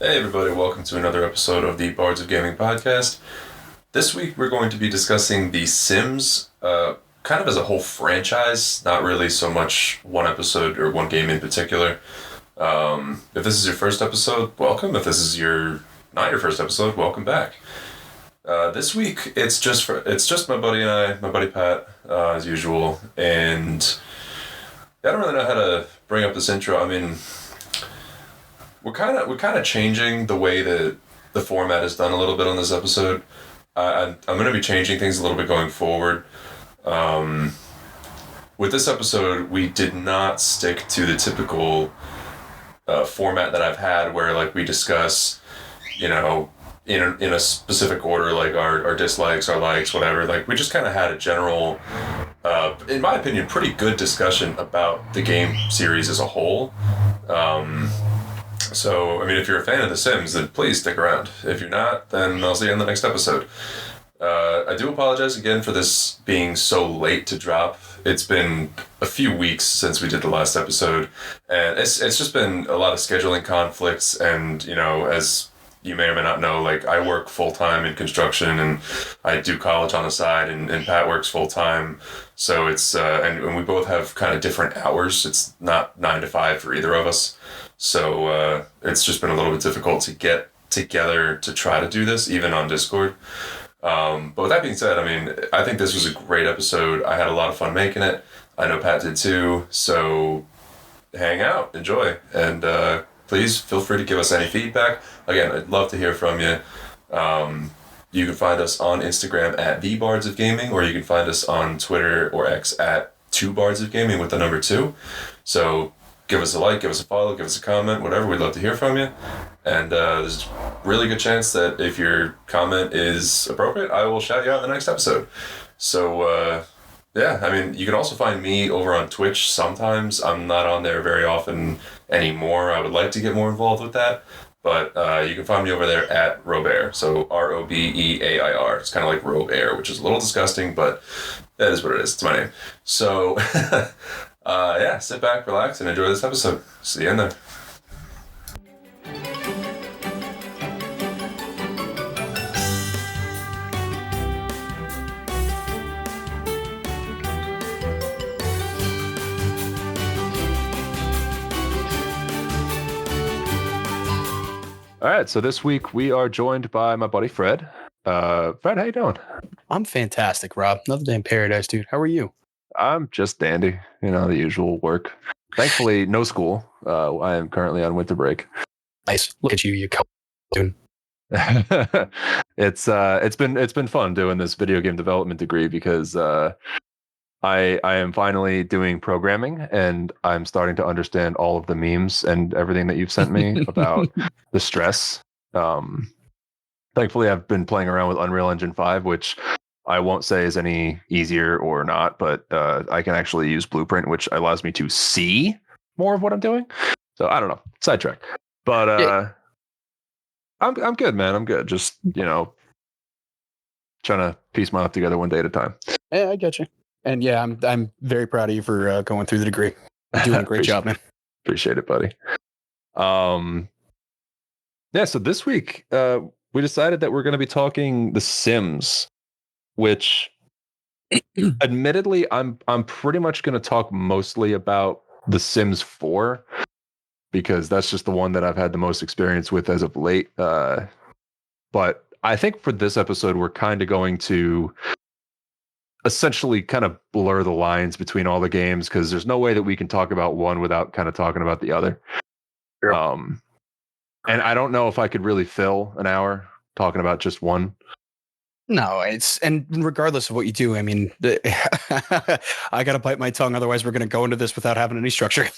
Hey everybody, welcome to another episode of the Bards of Gaming podcast. This week we're going to be discussing The Sims, kind of as a whole franchise, not really so much one episode or one game in particular. If this is your first episode, welcome. If this is not your first episode, welcome back. This week it's just my buddy and I, my buddy Pat, as usual, and I don't really know how to bring up this intro. I mean, we're kind of changing the way that the format is done a little bit on this episode. I'm going to be changing things a little bit going forward. With this episode, we did not stick to the typical format that I've had, where like we discuss, in a specific order, like our dislikes, our likes, whatever. Like we just kind of had a general, in my opinion, pretty good discussion about the game series as a whole. So, I mean, if you're a fan of The Sims, then please stick around. If you're not, then I'll see you in the next episode. I do apologize again for this being so late to drop. It's been a few weeks since we did the last episode, and it's just been a lot of scheduling conflicts, and, as you may or may not know, like, I work full-time in construction, and I do college on the side, and Pat works full-time, so it's, and we both have kind of different hours. It's not 9 to 5 for either of us. So it's just been a little bit difficult to get together to try to do this, even on Discord. But with that being said, I mean, I think this was a great episode. I had a lot of fun making it. I know Pat did too. So hang out, enjoy, and please feel free to give us any feedback. Again, I'd love to hear from you. You can find us on Instagram at The Bards of Gaming, or you can find us on Twitter or X at 2Bards of Gaming with the number 2. So give us a like, give us a follow, give us a comment, whatever. We'd love to hear from you. And there's a really good chance that if your comment is appropriate, I will shout you out in the next episode. So, yeah, I mean, you can also find me over on Twitch sometimes. I'm not on there very often anymore. I would like to get more involved with that. But you can find me over there at Robeair. So Robeair. It's kind of like Robeair, which is a little disgusting, but that is what it is. It's my name. So... yeah, sit back, relax, and enjoy this episode. See you in there. All right, so this week we are joined by my buddy Fred. Fred, how you doing? I'm fantastic, Rob. Another day in paradise, dude. How are you? I'm just dandy, the usual work. Thankfully, no school. I am currently on winter break. Nice. Look at you dude. It's been fun doing this video game development degree because I am finally doing programming, and I'm starting to understand all of the memes and everything that you've sent me about the stress. Thankfully, I've been playing around with Unreal Engine 5, which I won't say is any easier or not, but I can actually use Blueprint, which allows me to see more of what I'm doing. So I don't know, sidetrack. But Yeah. I'm good, man. I'm good. Just trying to piece my life together one day at a time. Yeah, I get you. And yeah, I'm very proud of you for going through the degree. You're doing a great job, man. Appreciate it, buddy. Yeah. So this week we decided that we're going to be talking The Sims, which admittedly I'm pretty much going to talk mostly about The Sims 4, because that's just the one that I've had the most experience with as of late. But I think for this episode, we're kind of going to essentially kind of blur the lines between all the games, because there's no way that we can talk about one without kind of talking about the other. Sure. And I don't know if I could really fill an hour talking about just one. No, and regardless of what you do, I mean, I got to bite my tongue. Otherwise, we're going to go into this without having any structure.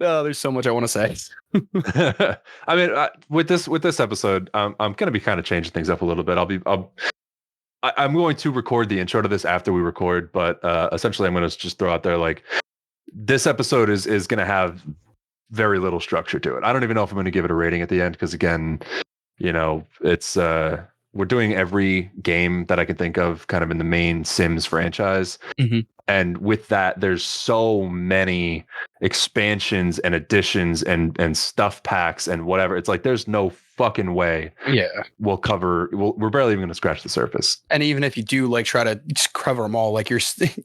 No, there's so much I want to say. I mean, with this episode, I'm going to be kind of changing things up a little bit. I'm going to record the intro to this after we record, but essentially I'm going to just throw out there, like, this episode is going to have very little structure to it. I don't even know if I'm going to give it a rating at the end, because again, it's we're doing every game that I can think of kind of in the main Sims franchise. Mm-hmm. And with that, there's so many expansions and additions and stuff packs and whatever. It's like there's no fucking way we're barely even going to scratch the surface. And even if you do like try to cover them all, like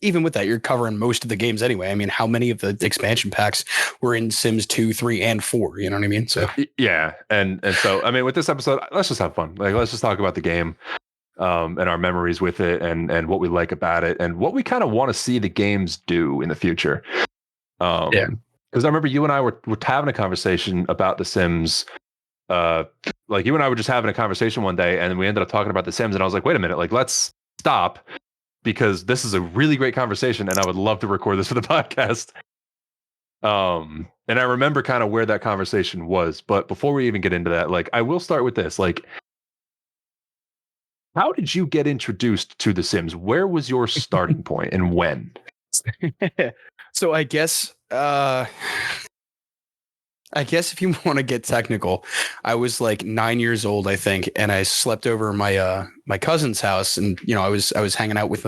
even with that, you're covering most of the games anyway. I mean, how many of the expansion packs were in Sims 2, 3, and 4? You know what I mean? So yeah, and so I mean, with this episode, let's just have fun. Like, let's just talk about the game, and our memories with it, and what we like about it, and what we kind of want to see the games do in the future. Because I remember you and I were having a conversation about The Sims. Like you and I were just having a conversation one day, and we ended up talking about The Sims, and I was like, wait a minute, like let's stop, because this is a really great conversation, and I would love to record this for the podcast. And I remember kind of where that conversation was, but before we even get into that, like I will start with this, like, how did you get introduced to The Sims? Where was your starting point and when? So I guess if you want to get technical, I was like 9 years old, I think, and I slept over my my cousin's house, and I was hanging out with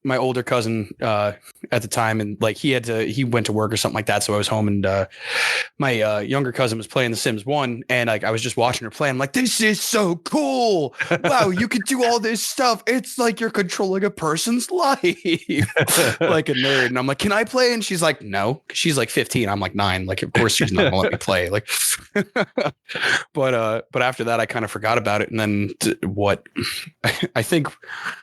my older cousin at the time, and like he went to work or something like that, so I was home, and my younger cousin was playing The Sims 1, and like I was just watching her play. I'm like, this is so cool! Wow, you can do all this stuff. It's like you're controlling a person's life, like a nerd. And I'm like, can I play? And she's like, no. She's like 15. I'm like 9. Like, of course she's not gonna let me play. Like, but after that, I kind of forgot about it. And then I think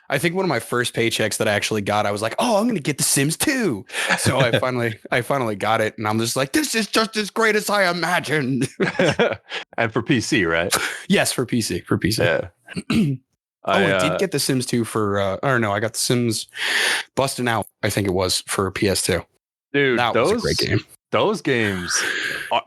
one of my first paychecks that I actually got, I was like, oh, I'm gonna get The Sims 2. So I finally got it, and I'm just like, this is just as great as I imagined. And for PC, right? Yes, for PC. Yeah. I did get The Sims 2 for I don't know, I got The Sims Bustin' Out, I think it was, for PS2. Dude, that was a great game. Those games,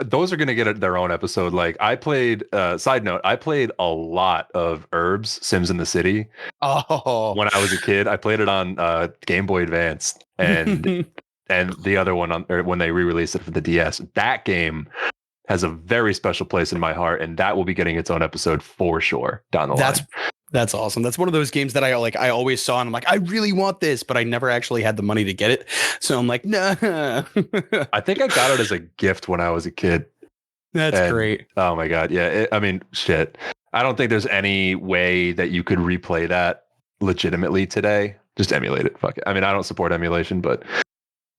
those are going to get their own episode. Like I played, side note, I played a lot of Herbs, Sims in the City. Oh, when I was a kid, I played it on Game Boy Advance and the other one when they re-released it for the DS. That game has a very special place in my heart, and that will be getting its own episode for sure down the line. That's awesome. That's one of those games that I always saw, and I'm like, I really want this, but I never actually had the money to get it. So I'm like, nah. I think I got it as a gift when I was a kid. That's great. Oh my God. Yeah. I mean, shit. I don't think there's any way that you could replay that legitimately today. Just emulate it. Fuck it. I mean, I don't support emulation, but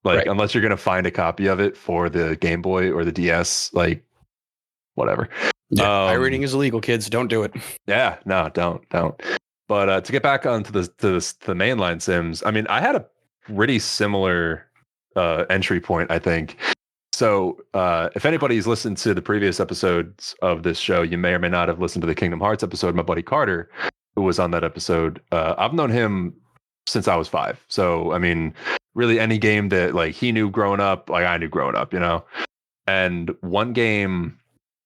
like, unless you're going to find a copy of it for the Game Boy or the DS, like whatever. Yeah, pirating is illegal, kids. Don't do it. Yeah, no, don't. But to get back onto the mainline Sims, I mean, I had a pretty similar entry point, I think. So if anybody's listened to the previous episodes of this show, you may or may not have listened to the Kingdom Hearts episode. My buddy Carter, who was on that episode, I've known him since I was 5. So, I mean, really any game that like he knew growing up, like I knew growing up, And one game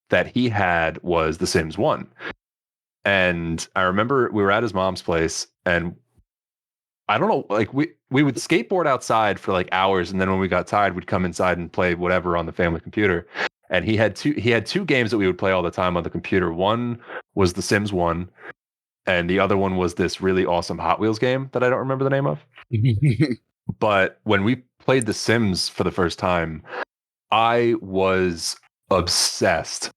that he had was The Sims 1. And I remember we were at his mom's place, and I don't know, like we would skateboard outside for like hours, and then when we got tired, we'd come inside and play whatever on the family computer. And he had two games that we would play all the time on the computer. One was The Sims 1, and the other one was this really awesome Hot Wheels game that I don't remember the name of. But when we played The Sims for the first time, I was obsessed.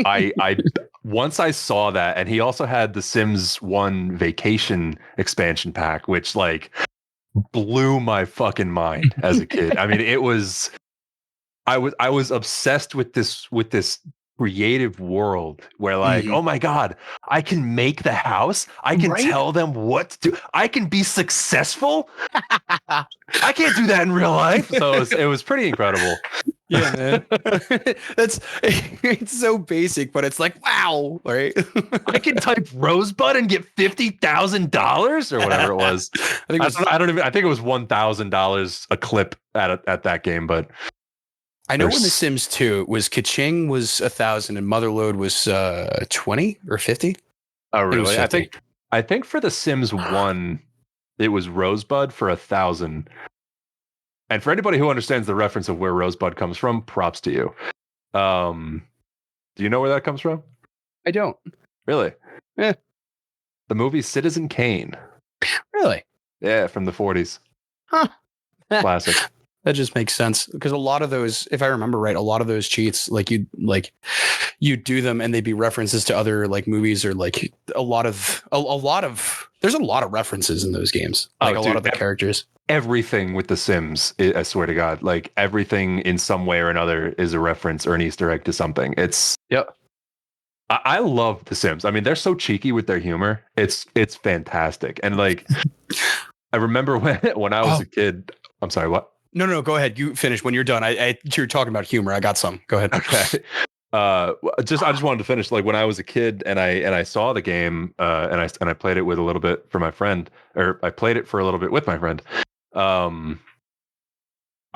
I once I saw that, and he also had the Sims 1 Vacation expansion pack, which like blew my fucking mind as a kid. I mean, I was obsessed with this creative world where like, oh my God, I can make the house. I can tell them what to do. I can be successful. I can't do that in real life. So it was pretty incredible. Yeah, man. It's so basic, but it's like, wow, right? I can type Rosebud and get $50,000 or whatever it was. I think it was $1,000 a clip at that game, but I know when The Sims 2 was Kaching was 1,000 and Motherlode was 20 or 50. Oh, really? I think for The Sims 1, it was Rosebud for 1,000. And for anybody who understands the reference of where Rosebud comes from, props to you. Do you know where that comes from? I don't. Really? Yeah. The movie Citizen Kane. Really? Yeah, from the 40s. Huh. Classic. That just makes sense because a lot of those, if I remember right, a lot of those cheats, like you do them and they'd be references to other like movies or like a lot of there's a lot of references in those games. Like a lot of the characters. Everything with The Sims, I swear to God, like everything in some way or another is a reference or an Easter egg to something. It's I love The Sims. I mean, they're so cheeky with their humor. It's fantastic. And like I remember when I was a kid. I'm sorry, what? No, go ahead. You finish when you're done. You're talking about humor. I got some. Go ahead. Okay. I just wanted to finish like when I was a kid and I saw the game and I played it with a little bit for my friend, or I played it for a little bit with my friend. I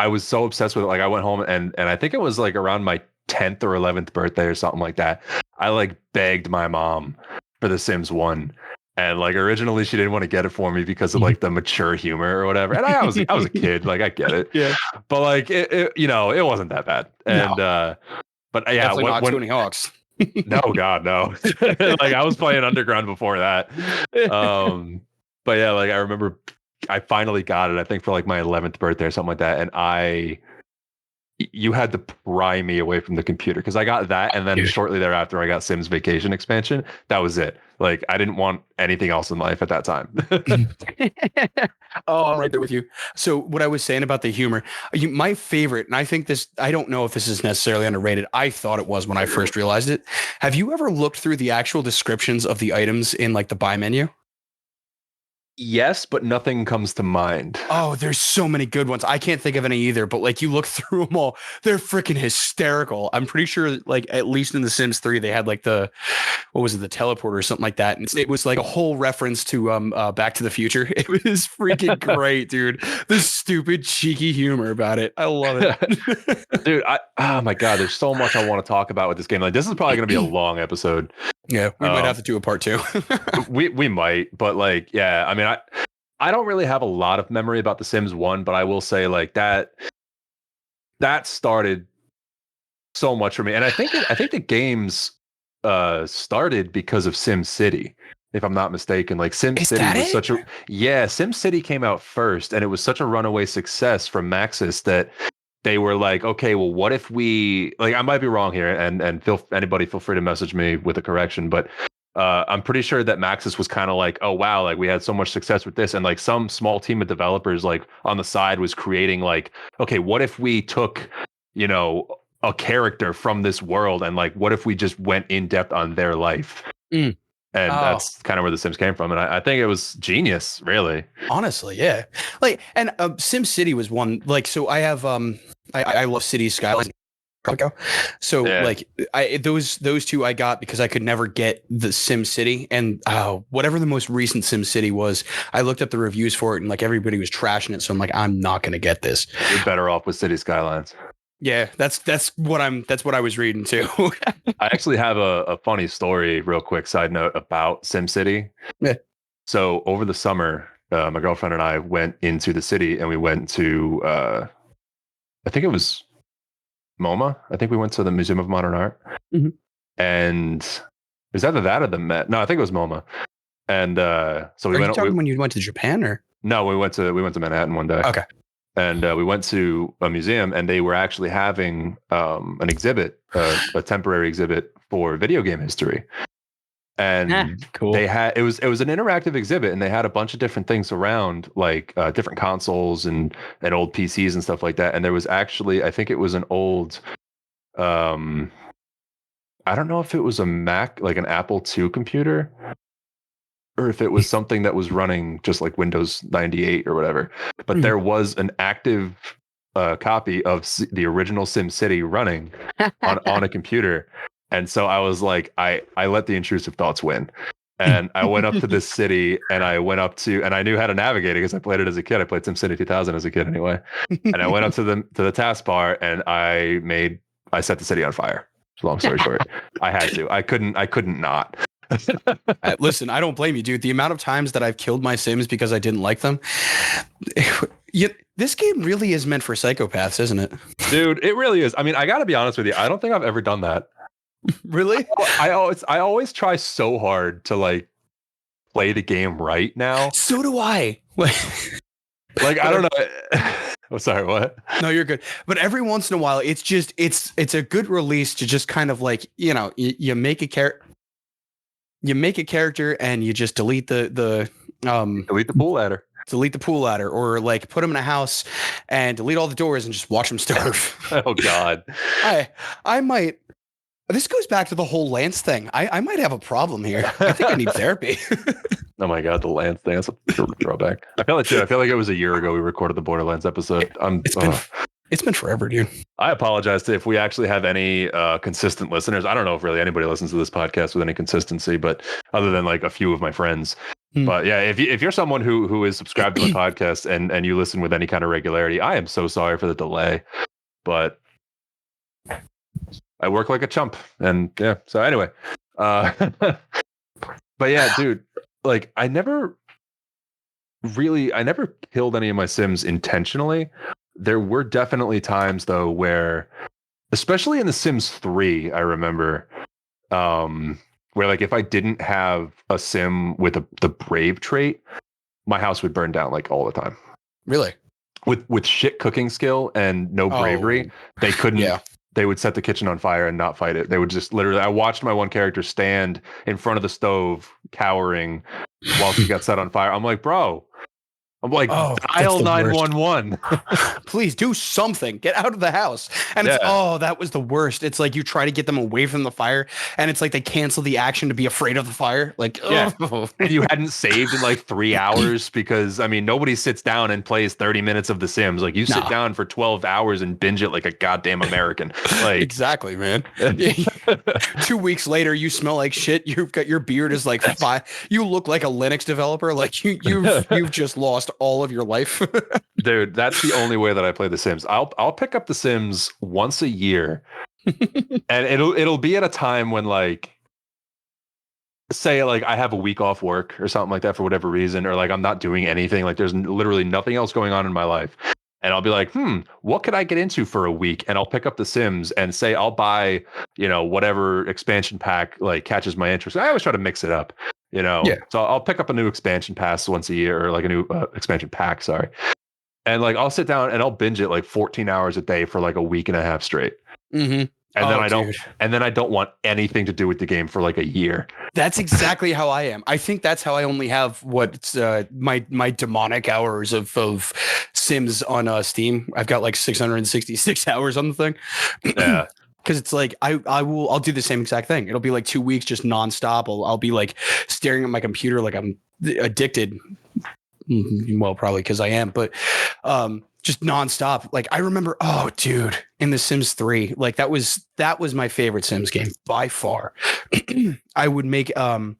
was so obsessed with it. Like I went home and I think it was like around my 10th or 11th birthday or something like that. I like begged my mom for The Sims 1. And like originally she didn't want to get it for me because of like the mature humor or whatever. And I was a kid, like I get it. Yeah. But like it it wasn't that bad. And but yeah, definitely not Tony Hawk's. No, God, no. Like I was playing Underground before that. But yeah, like I remember I finally got it, I think for like my 11th birthday or something like that. And you had to pry me away from the computer because I got that, and then shortly thereafter I got Sims Vacation expansion. That was it. Like I didn't want anything else in life at that time. Oh, I'm right there with you. So what I was saying about the humor, my favorite, and I think this, I don't know if this is necessarily underrated. I thought it was when I first realized it. Have you ever looked through the actual descriptions of the items in like the buy menu? Yes, but nothing comes to mind. Oh, there's so many good ones. I can't think of any either, but like you look through them all, they're freaking hysterical. I'm pretty sure like at least in The Sims 3, they had like the teleporter or something like that. And it was like a whole reference to Back to the Future. It was freaking great, dude. The stupid cheeky humor about it. I love it. Dude, oh my God, there's so much I want to talk about with this game. Like this is probably going to be a long episode. Yeah, we might have to do a part 2. we might, but like, yeah, I mean, I don't really have a lot of memory about The Sims 1, but I will say like that started so much for me. And I think the games started because of Sim City, if I'm not mistaken. Like Sim City was Sim City came out first, and it was such a runaway success from Maxis that they were like, okay, well, what if we, like, I might be wrong here, and anybody feel free to message me with a correction, but I'm pretty sure that Maxis was kind of like, oh wow, like we had so much success with this, and like some small team of developers like on the side was creating like, okay, what if we took, a character from this world, and like what if we just went in depth on their life? And that's kind of where The Sims came from. And I think it was genius, really. Honestly, yeah. Like, and Sim City was one, like, so I have, I love City Skylines. So like those two I got because I could never get the Sim City, and whatever the most recent Sim City was, I looked up the reviews for it and like everybody was trashing it. So I'm like, I'm not going to get this. You're better off with City Skylines. Yeah, that's what I was reading too. I actually have a funny story, real quick side note about SimCity. Yeah. So over the summer, my girlfriend and I went into the city, and we went to I think it was MoMA. I think we went to the Museum of Modern Art. Mm-hmm. And it was either that or the Met. No, I think it was MoMA. And so we went. When you went to Japan, or no? We went to Manhattan one day. Okay. And we went to a museum, and they were actually having an exhibit, a temporary exhibit for video game history. And cool. They had it was an interactive exhibit, and they had a bunch of different things around, like different consoles and old PCs and stuff like that. And there was actually, I think it was an old, I don't know if it was a Mac, like an Apple II computer, or if it was something that was running just like Windows 98 or whatever. But there was an active copy of the original SimCity running on a computer. And so I was like, I let the intrusive thoughts win. And I went up to this city, and I knew how to navigate it because I played it as a kid. I played SimCity 2000 as a kid anyway. And I went up to the taskbar, and I set the city on fire. Long story short, I had to. I couldn't not. Listen, I don't blame you, dude. The amount of times that I've killed my Sims because I didn't like them. This game really is meant for psychopaths, isn't it? Dude, it really is. I mean, I got to be honest with you. I don't think I've ever done that. Really? I always try so hard to like play the game right now. So do I. Like I don't know. Oh, sorry. What? No, you're good. But every once in a while, it's just it's a good release to just kind of like, you make a character and you just delete the Delete the pool ladder. delete the pool ladder, or like put them in a house and delete all the doors and just watch them starve. Oh God. I might. This goes back to the whole Lance thing. I might have a problem here. I think I need therapy. Oh my God, the Lance thing. That's a throwback. I feel like it was a year ago we recorded the Borderlands episode. It's been forever, dude. I apologize if we actually have any consistent listeners. I don't know if really anybody listens to this podcast with any consistency, but other than like a few of my friends. But yeah, if you're someone who is subscribed to the podcast and you listen with any kind of regularity, I am so sorry for the delay. But I work like a chump, and yeah. So anyway, but yeah, dude, like I never killed any of my Sims intentionally. There were definitely times though where, especially in The Sims 3, I remember, where like if I didn't have a Sim with the brave trait, my house would burn down like all the time. Really? With shit cooking skill and no bravery, they couldn't. Yeah. They would set the kitchen on fire and not fight it. They would just literally. I watched my one character stand in front of the stove, cowering, while she got set on fire. I'm like, bro. I'm like, dial 911. Please do something. Get out of the house. And it's that was the worst. It's like you try to get them away from the fire, and it's like they cancel the action to be afraid of the fire. Like, and you hadn't saved in like 3 hours because I mean nobody sits down and plays 30 minutes of The Sims. Like you sit down for 12 hours and binge it like a goddamn American. Like exactly, man. 2 weeks later, you smell like shit. You've got your beard is like you look like a Linux developer. Like you've just lost all of your life. Dude, that's the only way that I play The Sims. I'll pick up The Sims once a year, and it'll be at a time when like, say like I have a week off work or something like that for whatever reason, or like I'm not doing anything. Like there's literally nothing else going on in my life, and I'll be like, what could I get into for a week? And I'll pick up The Sims and say I'll buy, whatever expansion pack like catches my interest. I always try to mix it up. So I'll pick up a new expansion pass once a year, or like a new expansion pack, sorry. And like I'll sit down and I'll binge it like 14 hours a day for like a week and a half straight. Mm-hmm. And then I don't want anything to do with the game for like a year. That's exactly how I am. I think that's how I only have my demonic hours of Sims on Steam. I've got like 666 hours on the thing. Yeah. Because it's like I'll do the same exact thing. It'll be like 2 weeks just nonstop. I'll be like staring at my computer like I'm addicted. Well, probably because I am, but just nonstop. Like I remember, dude, in The Sims 3, like that was my favorite Sims game by far. I would make so I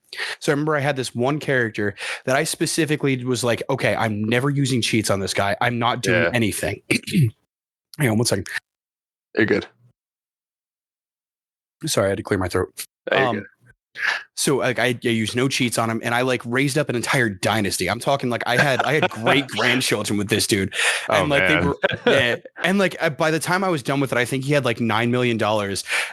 remember I had this one character that I specifically was like, okay, I'm never using cheats on this guy. I'm not doing anything. Hang on 1 second. You're good. Sorry, I had to clear my throat. So like I used no cheats on him, and I like raised up an entire dynasty. I'm talking like I had great grandchildren with this dude, and they were and like by the time I was done with it, I think he had like $9 million,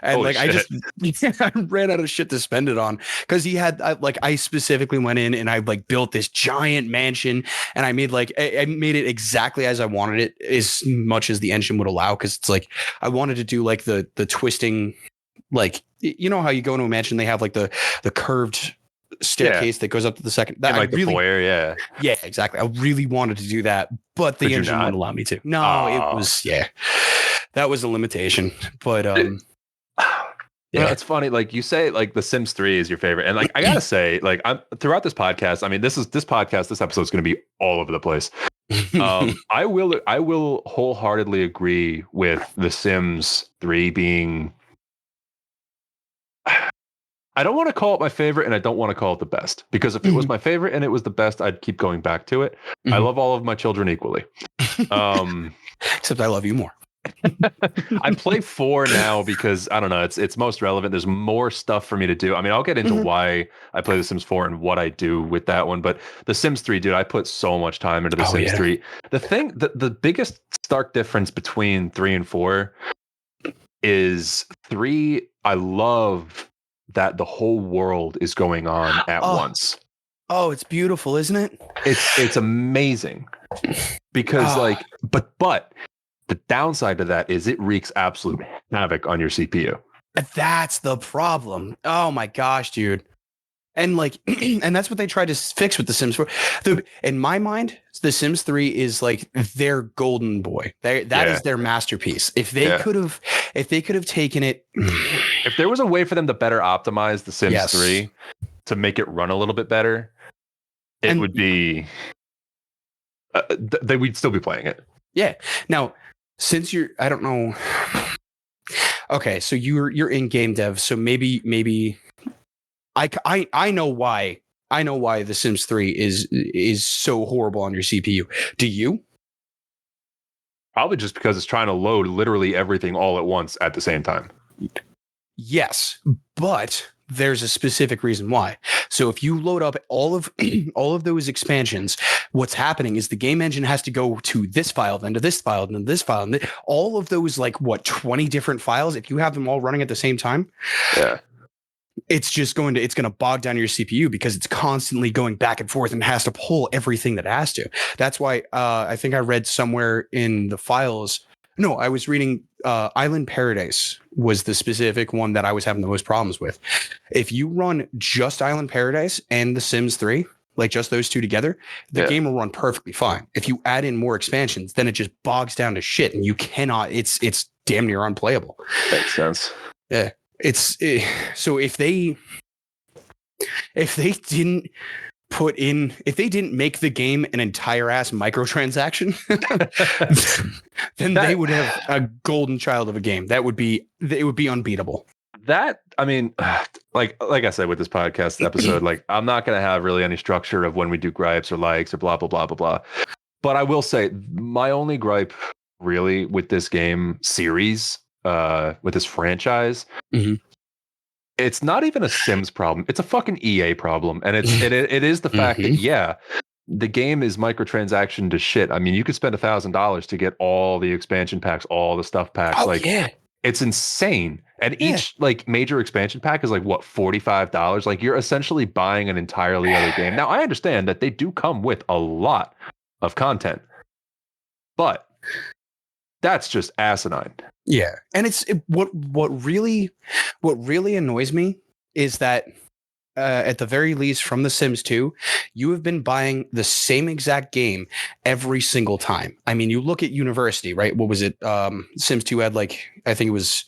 and like shit. I ran out of shit to spend it on because he had I specifically went in and I like built this giant mansion, and I made I made it exactly as I wanted it, as much as the engine would allow, because it's like I wanted to do like the twisting. Like, you know how you go into a mansion, they have like the curved staircase that goes up to the second. That like the foyer, yeah, exactly. I really wanted to do that, but the engine wouldn't allow me to. No, it was that was a limitation. But it's funny. Like you say, like The Sims 3 is your favorite, and like I gotta say, like I'm throughout this podcast. I mean, this episode is going to be all over the place. I will wholeheartedly agree with The Sims 3 being. I don't want to call it my favorite, and I don't want to call it the best, because if it was my favorite and it was the best, I'd keep going back to it. I love all of my children equally. Except I love you more. I play 4 now because I don't know, it's most relevant. There's more stuff for me to do. I mean, I'll get into why I play The Sims 4 and what I do with that one, but The Sims 3, dude, I put so much time into The Sims 3. The biggest stark difference between 3 and 4 is 3. I love that the whole world is going on at once. Oh, it's beautiful, isn't it? It's amazing because but the downside to that is it wreaks absolute havoc on your CPU. That's the problem. Oh my gosh, dude. And like, and that's what they tried to fix with The Sims 4. In my mind, The Sims 3 is like their golden boy. That is their masterpiece. If they could have taken it, if there was a way for them to better optimize The Sims 3 to make it run a little bit better, it would be. We'd still be playing it. Yeah. Now, since I don't know. Okay, so you're in game dev, so maybe. I know why. I know why The Sims 3 is so horrible on your CPU. Do you? Probably just because it's trying to load literally everything all at once at the same time. Yes, but there's a specific reason why. So if you load up all of those expansions, what's happening is the game engine has to go to this file, then to this file, then to this file, and all of those 20 different files. If you have them all running at the same time, it's going to bog down your CPU because it's constantly going back and forth and has to pull everything that it has to. That's why I think I read somewhere in the files. No, I was reading Island Paradise was the specific one that I was having the most problems with. If you run just Island Paradise and The Sims 3, like just those two together, the game will run perfectly fine. If you add in more expansions, then it just bogs down to shit and you cannot, it's damn near unplayable. Makes sense. Yeah. So if they didn't make the game an entire ass microtransaction, then they would have a golden child of a game. It would be unbeatable. That, I mean, like I said with this podcast episode, I'm not going to have really any structure of when we do gripes or likes or blah, blah, blah, blah, blah. But I will say my only gripe really with this game series, with this franchise, it's not even a Sims problem. It's a fucking EA problem. And it is the fact that, the game is microtransaction to shit. I mean, you could spend $1,000 to get all the expansion packs, all the stuff packs. It's insane. And each major expansion pack is $45. You're essentially buying an entirely other game. Now, I understand that they do come with a lot of content, but that's just asinine. Yeah. And what really annoys me is that at the very least from The Sims 2, you have been buying the same exact game every single time. I mean, you look at University, right? What was it? Sims 2 had I think it was.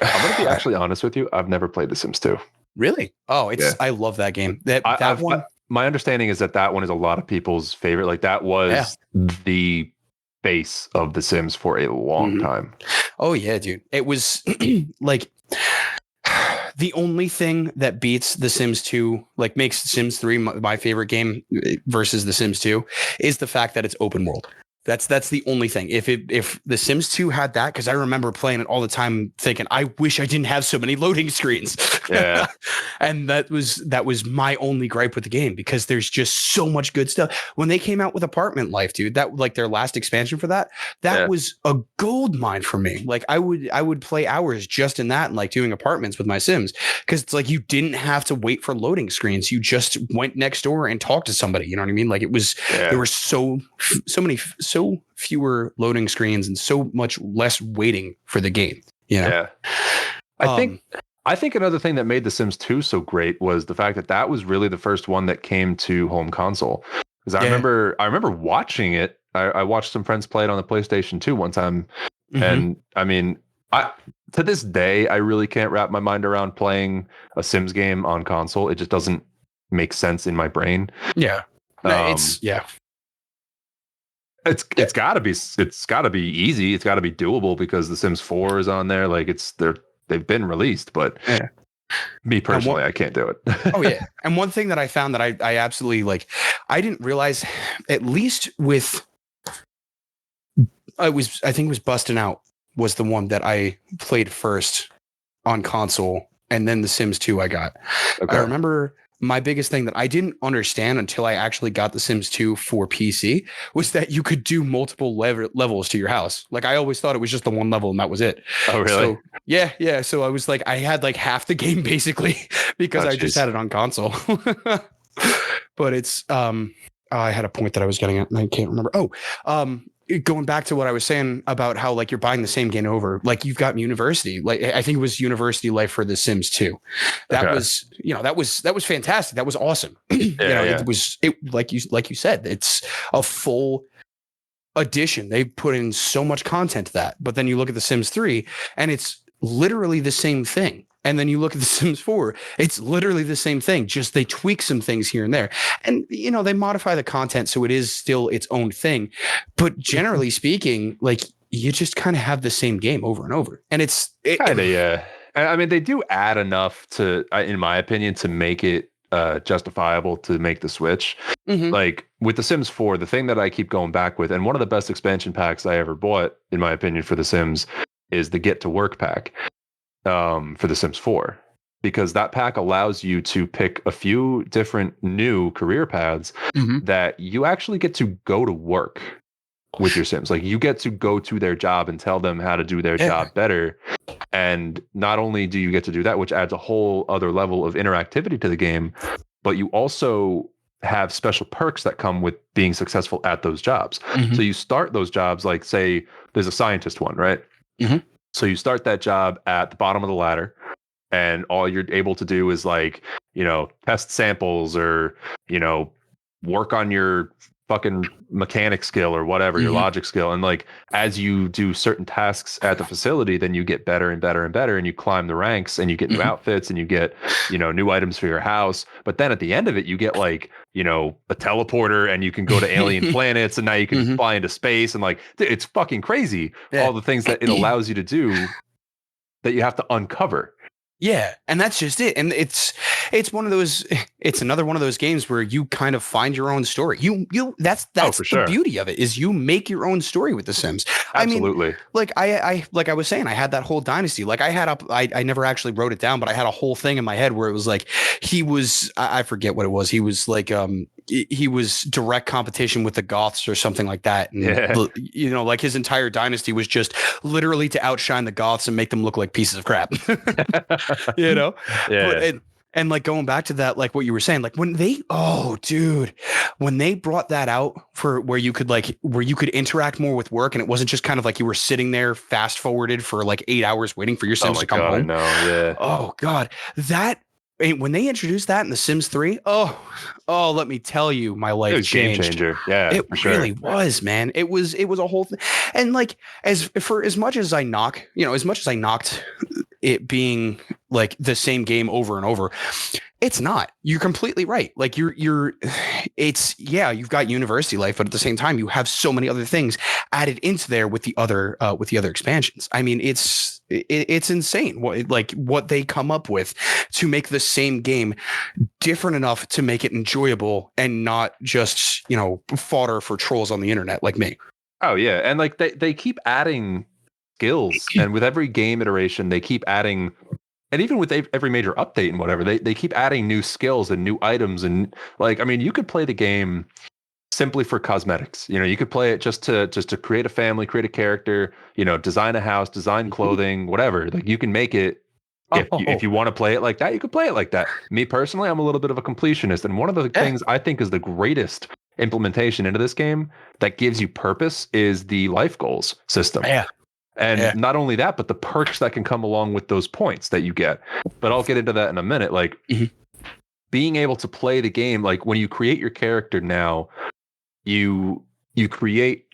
I'm going to be actually honest with you. I've never played The Sims 2. Really? Oh, I love that game. That one. My understanding is that one is a lot of people's favorite. That was the base of The Sims for a long time. Oh yeah, dude. It was the only thing that beats The Sims 2, makes Sims 3 my favorite game versus The Sims 2 is the fact that it's open world. That's the only thing. If The Sims 2 had that, because I remember playing it all the time thinking, I wish I didn't have so many loading screens. Yeah. And that was my only gripe with the game, because there's just so much good stuff. When they came out with Apartment Life, dude, that their last expansion for that was a gold mine for me. I would play hours just in that and doing apartments with my Sims, because it's you didn't have to wait for loading screens. You just went next door and talked to somebody. You know what I mean? It was there were so fewer loading screens and so much less waiting for the game. Yeah. I think another thing that made The Sims 2 so great was the fact that was really the first one that came to home console. Because I remember watching it. I watched some friends play it on the PlayStation 2 one time. And I mean, to this day, I really can't wrap my mind around playing a Sims game on console. It just doesn't make sense in my brain. Yeah. It's gotta be easy. It's gotta be doable because The Sims 4 is on there. They've been released, but me personally, I can't do it. Oh yeah. And one thing that I found that I absolutely I didn't realize, at least with, I think it was Bustin' Out was the one that I played first on console, and then The Sims 2 I got. Okay. I remember my biggest thing that I didn't understand until I actually got The Sims 2 for PC was that you could do multiple levels to your house. I always thought it was just the one level and that was it. Oh, really? So, yeah. So I was I had half the game basically because I just had it on console. but it's I had a point that I was getting at and I can't remember. Going back to what I was saying about how like you're buying the same game over, like you've got University, like I think it was University Life for The Sims 2. That was, that was fantastic. That was awesome. It like you said, it's a full addition. They put in so much content to that. But then you look at The Sims 3 and it's literally the same thing. And then you look at The Sims 4, it's literally the same thing. Just they tweak some things here and there. And, they modify the content so it is still its own thing. But generally speaking, like you just kind of have the same game over and over. And yeah. I mean, they do add enough to, in my opinion, to make it justifiable to make the switch. Mm-hmm. Like with The Sims 4, the thing that I keep going back with, and one of the best expansion packs I ever bought, in my opinion, for The Sims is the Get to Work pack. For The Sims 4, because that pack allows you to pick a few different new career paths that you actually get to go to work with your Sims. Like you get to go to their job and tell them how to do their job better. And not only do you get to do that, which adds a whole other level of interactivity to the game, but you also have special perks that come with being successful at those jobs. So you start those jobs, like say there's a scientist one, right? So you start that job at the bottom of the ladder, and all you're able to do is like, test samples or, work on your fucking mechanic skill or whatever, your logic skill. And like, as you do certain tasks at the facility, then you get better and better and better, and you climb the ranks and you get new outfits and you get, new items for your house. But then at the end of it, you get like, a teleporter and you can go to alien planets, and now you can fly into space, and like, it's fucking crazy. All the things that it allows you to do that you have to uncover. Yeah, and that's just it. And it's one of those. It's another one of those games where you kind of find your own story. That's the beauty of it, is you make your own story with The Sims. Absolutely. I mean, like I was saying, I had that whole dynasty. Like I never actually wrote it down, but I had a whole thing in my head where it was like I forget what it was. He was like he was direct competition with the Goths or something like that. And like his entire dynasty was just literally to outshine the Goths and make them look like pieces of crap. And like going back to that, like what you were saying, like when they brought that out for where you could interact more with work, and it wasn't just kind of like you were sitting there fast forwarded for like 8 hours waiting for your Sims to come home. Oh God, when they introduced that in The Sims 3, let me tell you, my life changed. Game changer. Yeah, it really was, man. It was a whole thing. And like as much as I knocked it being like the same game over and over, it's not. You're completely right. Like you've got University Life, but at the same time, you have so many other things added into there with the other expansions. I mean, it's insane what they come up with to make the same game different enough to make it enjoyable and not just, fodder for trolls on the internet like me. Oh yeah. And like they keep adding skills, and with every game iteration, they keep adding, and even with every major update and whatever, they keep adding new skills and new items. And like, I mean, you could play the game simply for cosmetics. You could play it just to create a family, create a character, design a house, design clothing, whatever. Like you can make it. If you want to play it like that, you can play it like that. Me personally, I'm a little bit of a completionist, and one of the things I think is the greatest implementation into this game that gives you purpose is the life goals system. Yeah. And not only that, but the perks that can come along with those points that you get. But I'll get into that in a minute. Like being able to play the game, like when you create your character now, you create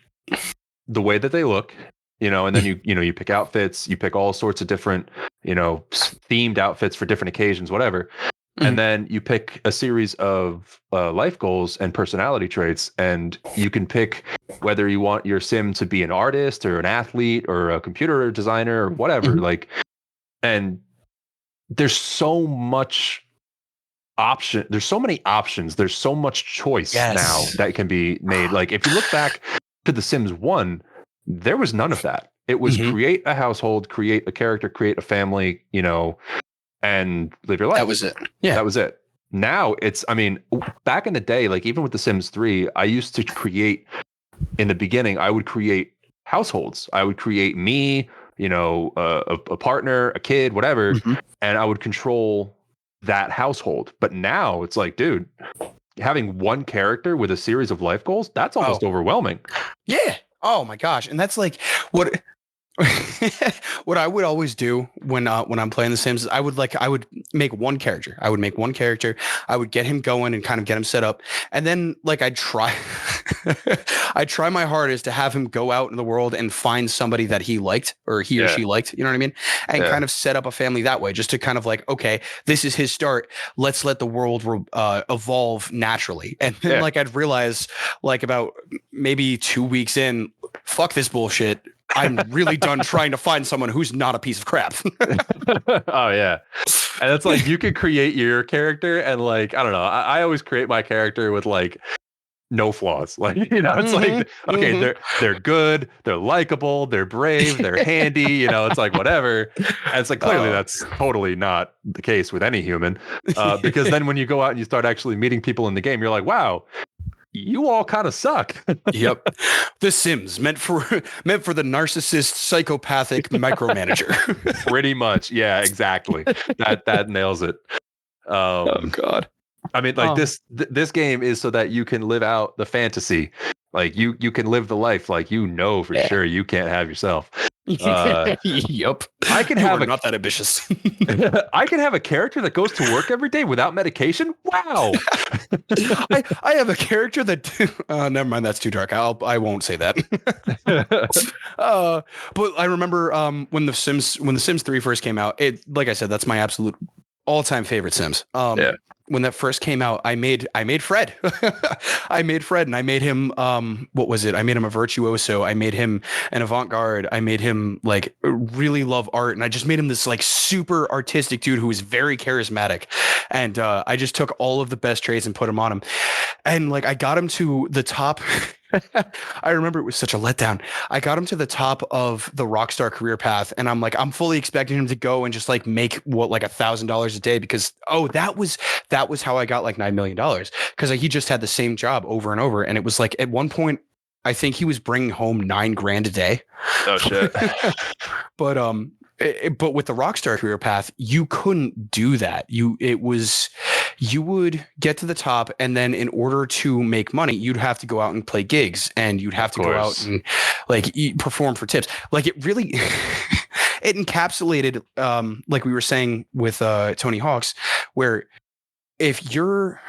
the way that they look, and then you pick outfits, you pick all sorts of different, themed outfits for different occasions, whatever. And then you pick a series of life goals and personality traits, and you can pick whether you want your Sim to be an artist or an athlete or a computer designer or whatever. Like, and there's so much option. There's so many options. There's so much choice now that can be made. Like if you look back to The Sims 1, there was none of that. It was create a household, create a character, create a family, and live your life. That was it. Yeah. That was it. Now back in the day, like even with The Sims 3, I used to create, in the beginning, I would create households. I would create me, a partner, a kid, whatever, and I would control that household. But now it's like, dude, having one character with a series of life goals, that's almost overwhelming. Yeah. Oh my gosh. And that's like what what I would always do when I'm playing The Sims is I would make one character. I would get him going and kind of get him set up. And then like I'd try I'd try my hardest to have him go out in the world and find somebody that he liked or he or she liked, you know what I mean? And kind of set up a family that way, just to kind of like, okay, this is his start. Let's let the world evolve naturally. And then like I'd realize like about maybe 2 weeks in, fuck this bullshit. I'm really done trying to find someone who's not a piece of crap. Oh yeah. And it's like you could create your character and like, I don't know. I always create my character with like no flaws. Like, you know, it's like, okay, they're good, they're likable, they're brave, they're handy, you know, it's like whatever. And it's like clearly that's totally not the case with any human. Because then when you go out and you start actually meeting people in the game, you're like, wow, you all kind of suck. Yep. The Sims meant for the narcissist, psychopathic micromanager. Pretty much. Yeah, exactly. That nails it. Oh God. I mean, like this game is so that you can live out the fantasy. Like you can live the life like you know for sure you can't have yourself. Yep. I can have not that ambitious. I can have a character that goes to work every day without medication. Wow. I have a character that never mind, that's too dark. I won't say that. But I remember when the Sims 3 first came out, it, like I said, that's my absolute all-time favorite Sims. When that first came out, I made Fred. I made Fred, and I made him what was it? I made him a virtuoso. I made him an avant-garde. I made him like really love art, and I just made him this like super artistic dude who was very charismatic. And I just took all of the best traits and put him on him. And like I got him to the top. I remember it was such a letdown. I got him to the top of the Rockstar career path, and I'm like, I'm fully expecting him to go and just like make like $1,000 a day because that was how I got like $9 million because he just had the same job over and over, and it was like at one point I think he was bringing home $9,000 a day. Oh shit! But with the Rockstar career path, you couldn't do that. You would get to the top, and then in order to make money, you'd have to go out and play gigs, and you'd have to go out and like perform for tips. Like it really, it encapsulated, like we were saying with Tony Hawk's, where if you're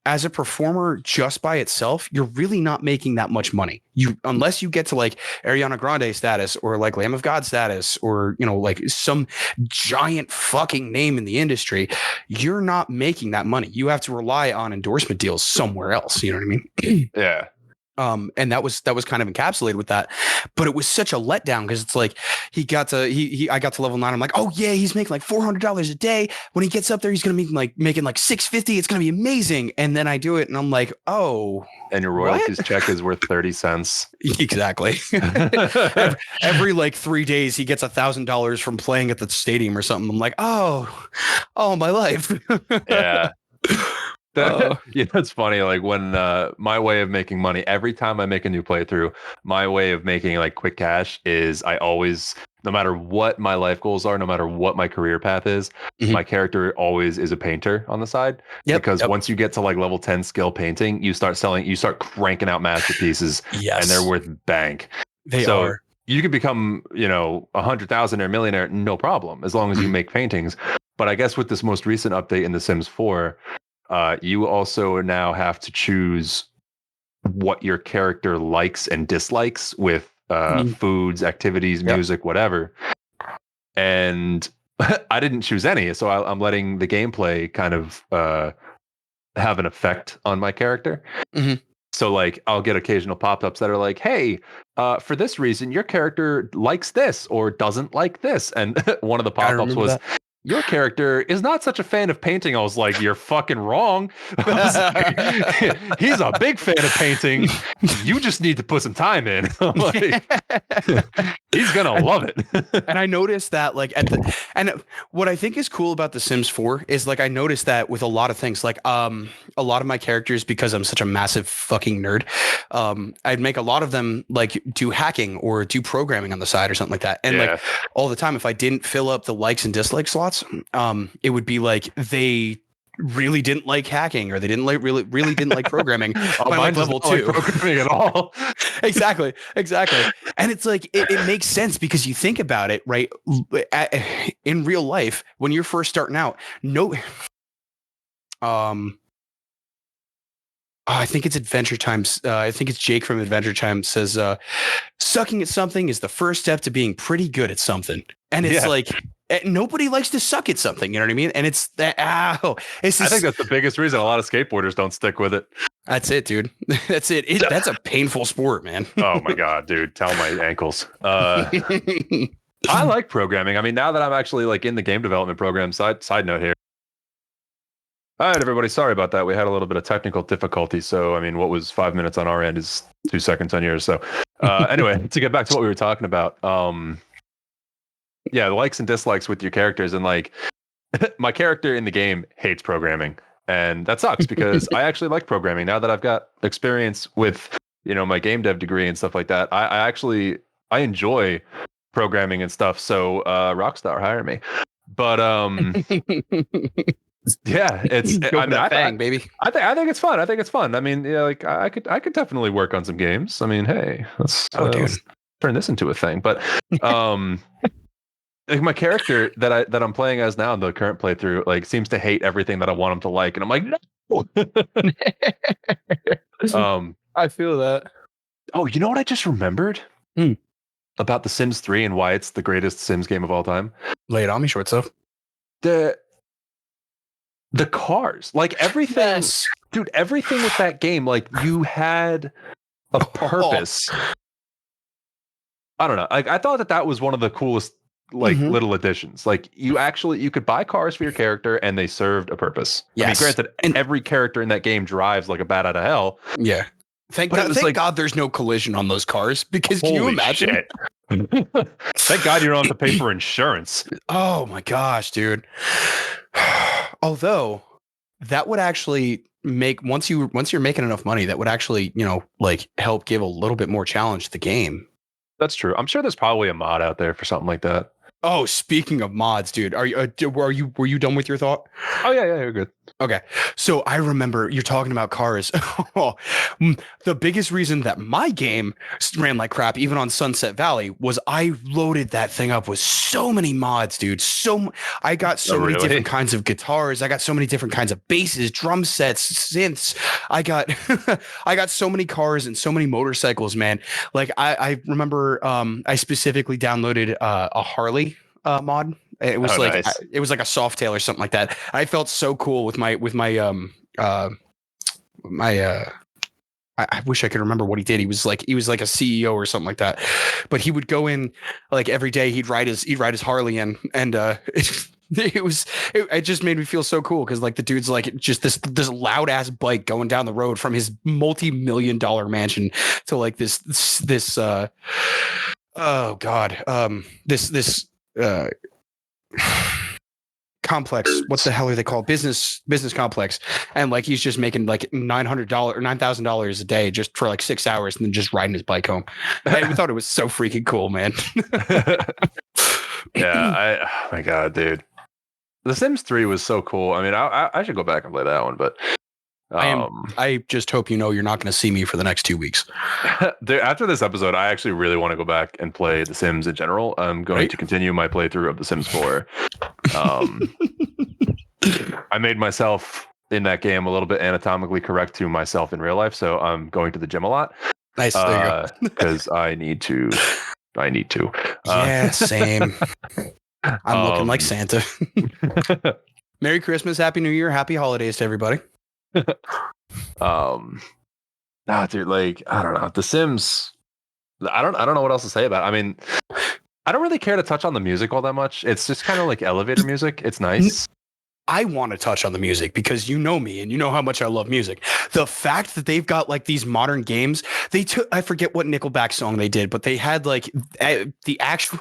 as a performer just by itself, you're really not making that much money. Unless you get to like Ariana Grande status or like Lamb of God status or, you know, like some giant fucking name in the industry, you're not making that money. You have to rely on endorsement deals somewhere else. You know what I mean? Yeah. And that was kind of encapsulated with that, but it was such a letdown because it's like I got to level 9. I'm like, oh yeah, he's making like $400 a day. When he gets up there, he's gonna be like making like $650. It's gonna be amazing. And then I do it, and I'm like, oh. And your royalties check is worth 30 cents. Exactly. every like 3 days, he gets $1,000 from playing at the stadium or something. I'm like, oh, my life. Yeah. It's funny. Like when my way of making money, every time I make a new playthrough, my way of making like quick cash is I always, no matter what my life goals are, no matter what my career path is, my character always is a painter on the side. Because once you get to like level 10 skill painting, you start cranking out masterpieces, and they're worth bank. They are. You could become, 100,000 or a millionaire, no problem, as long as you make paintings. But I guess with this most recent update in The Sims 4, you also now have to choose what your character likes and dislikes with foods, activities, music, whatever. And I didn't choose any, so I'm letting the gameplay kind of have an effect on my character. So like I'll get occasional pop-ups that are like, hey, for this reason, your character likes this or doesn't like this. And one of the pop-ups was, your character is not such a fan of painting. I was like, you're fucking wrong. Like, he's a big fan of painting. You just need to put some time in. Like, he's gonna love it. And I noticed that like and what I think is cool about The Sims 4 is like I noticed that with a lot of things, like a lot of my characters, because I'm such a massive fucking nerd, I'd make a lot of them like do hacking or do programming on the side or something like that. And like all the time, if I didn't fill up the likes and dislike slots, it would be like they really didn't like hacking, or they didn't like really didn't like programming Oh, by mine like does level not like 2. programming at all. Exactly. And it's like it makes sense because you think about it, right? In real life, when you're first starting out, I think it's Adventure Times. I think it's Jake from Adventure Time says, sucking at something is the first step to being pretty good at something. And it's like, nobody likes to suck at something. You know what I mean? And it's that, I think that's the biggest reason a lot of skateboarders don't stick with it. That's it, dude. That's it. That's a painful sport, man. Oh my God, dude. Tell my ankles. I like programming. I mean, now that I'm actually like in the game development program, side note here. All right, everybody. Sorry about that. We had a little bit of technical difficulty. So, I mean, what was 5 minutes on our end is 2 seconds on yours. So, anyway, to get back to what we were talking about, yeah, the likes and dislikes with your characters, and like my character in the game hates programming, and that sucks because I actually like programming. Now that I've got experience with, my game dev degree and stuff like that, I enjoy programming and stuff. So, Rockstar, hire me. But yeah, it's baby. I think it's fun. I think it's fun. I mean, yeah, like I could definitely work on some games. I mean, hey, let's turn this into a thing. But like my character that I'm playing as now in the current playthrough, like seems to hate everything that I want him to like, and I'm like, no. I feel that. Oh, you know what I just remembered about The Sims 3 and why it's the greatest Sims game of all time? Lay it on me, short stuff. The cars, like everything, yes. Dude, everything with that game, like you had a purpose. I don't know. Like I thought that was one of the coolest, like little additions. Like you could buy cars for your character and they served a purpose. Yes. I mean, granted, every character in that game drives like a bat out of hell. Yeah. Thank God there's no collision on those cars, because can you imagine? Shit. Thank God you don't have to pay for insurance. Oh my gosh, dude. Although that would actually make once you're making enough money, that would actually, like help give a little bit more challenge to the game. That's true. I'm sure there's probably a mod out there for something like that. Oh, speaking of mods, dude, were you done with your thought? Oh yeah, you're good. Okay. So I remember you're talking about cars. The biggest reason that my game ran like crap, even on Sunset Valley, was I loaded that thing up with so many mods, dude. I got so many different kinds of guitars. I got so many different kinds of basses, drum sets, synths. I got so many cars and so many motorcycles, man. Like I remember I specifically downloaded a Harley mod. It was nice. It was like a Softail or something like that. I felt so cool with my I wish I could remember what he did. He was like a CEO or something like that. But he would go in like every day. He'd ride his Harley in, and it just made me feel so cool because like the dude's like just this loud ass bike going down the road from his multi-million-dollar mansion to like this oh god this complex. What the hell are they called? Business complex. And like he's just making like $900 or $9,000 a day just for like 6 hours and then just riding his bike home. I thought it was so freaking cool, man. Yeah, oh my god, dude. The Sims 3 was so cool. I mean, I should go back and play that one, but I just hope you're not going to see me for the next 2 weeks. After this episode, I actually really want to go back and play The Sims in general. I'm going to continue my playthrough of The Sims 4. I made myself in that game a little bit anatomically correct to myself in real life, so I'm going to the gym a lot. Nice, there you go. Because I need to. Yeah, same. I'm looking like Santa. Merry Christmas, Happy New Year, Happy Holidays to everybody. Dude, like I don't know, The Sims. I don't know what else to say about it. I mean, I don't really care to touch on the music all that much. It's just kind of like elevator music. It's nice. I want to touch on the music because you know me and you know how much I love music. The fact that they've got like these modern games, I forget what Nickelback song they did, but they had like the actual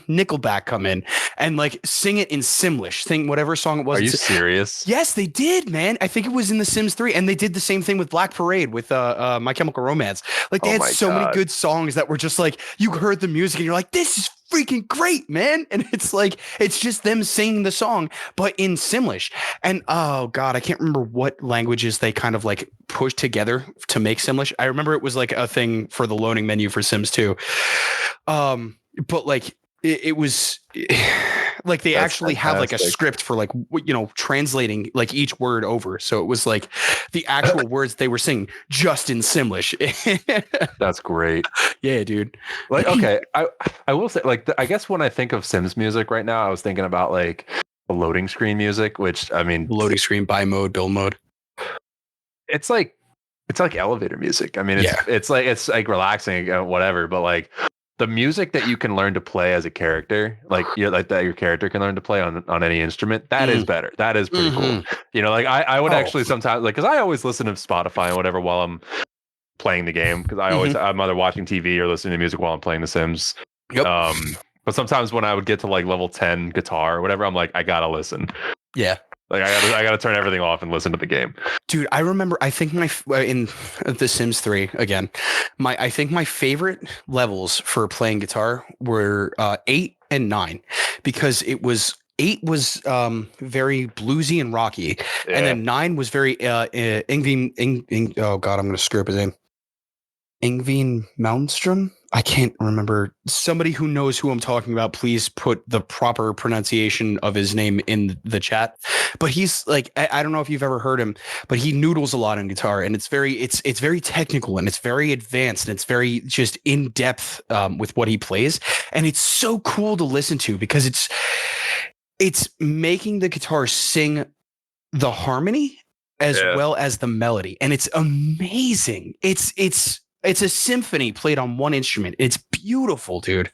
Nickelback come in and like sing it in Simlish, sing whatever song it was. Are you serious? Yes, they did, man. I think it was in The Sims 3, and they did the same thing with Black Parade with My Chemical Romance. Like they had so many good songs that were just like you heard the music and you're like, this is freaking great, man. And it's like it's just them singing the song, but in Simlish. And oh god, I can't remember what languages they kind of like pushed together to make Simlish. I remember it was like a thing for the loading menu for Sims 2. But like it was like they That's actually have like a fantastic. script for like translating like each word over. So it was like the actual words they were saying just in Simlish. That's great. Yeah, dude. Like, okay, I will say, like, I guess when I think of Sims music right now, I was thinking about like the loading screen music, which I mean, Loading screen, buy mode, build mode. it's like elevator music. I mean, Yeah. it's like relaxing, whatever. But like the music that you can learn to play as a character, like like that your character can learn to play on any instrument, that is better. That is pretty cool. You know, like I would actually sometimes like, because I always listen to Spotify and whatever while I'm playing the game, because I'm either watching TV or listening to music while I'm playing The Sims. Yep. But sometimes when I would get to like level 10 guitar or whatever, I'm like, I gotta listen. Yeah. Like I gotta turn everything off and listen to the game. Dude, I remember. I think in The Sims 3 again, I think my favorite levels for playing guitar were 8 and 9, because it was 8 was very bluesy and rocky, and then 9 was very Ingvin. Oh god, I'm gonna screw up his name. Ingvin Malmstrom. I can't remember. Somebody who knows who I'm talking about, please put the proper pronunciation of his name in the chat. But he's like, I don't know if you've ever heard him, but he noodles a lot on guitar, and it's very technical, and it's very advanced, and it's very just in depth with what he plays, and it's so cool to listen to because it's making the guitar sing the harmony as well as the melody, and it's amazing. It's a symphony played on one instrument. It's beautiful, dude.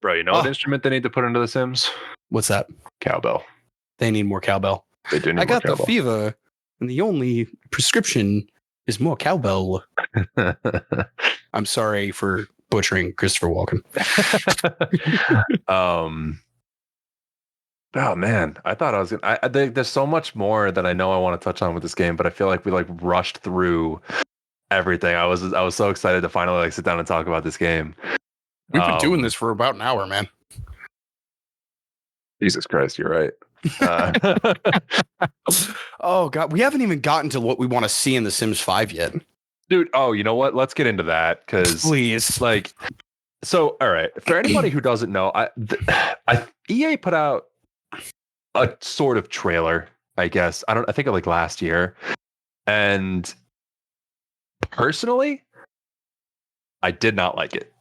Bro, you know what instrument they need to put into The Sims? What's that? Cowbell. They need more cowbell. They do need I more got cowbell. the fever, and the only prescription is more cowbell. I'm sorry for butchering Christopher Walken. Oh man, I thought I was gonna. There's so much more that I know I want to touch on with this game, but I feel like we like rushed through everything. I was so excited to finally like sit down and talk about this game. We've been doing this for about an hour, man. Jesus Christ, you're right. Oh god, we haven't even gotten to what we want to see in The Sims 5 yet, dude. Oh, you know what? Let's get into that, because please. Like, so all right. For anybody who doesn't know, EA put out a sort of trailer, I guess. I think like last year, and personally, I did not like it.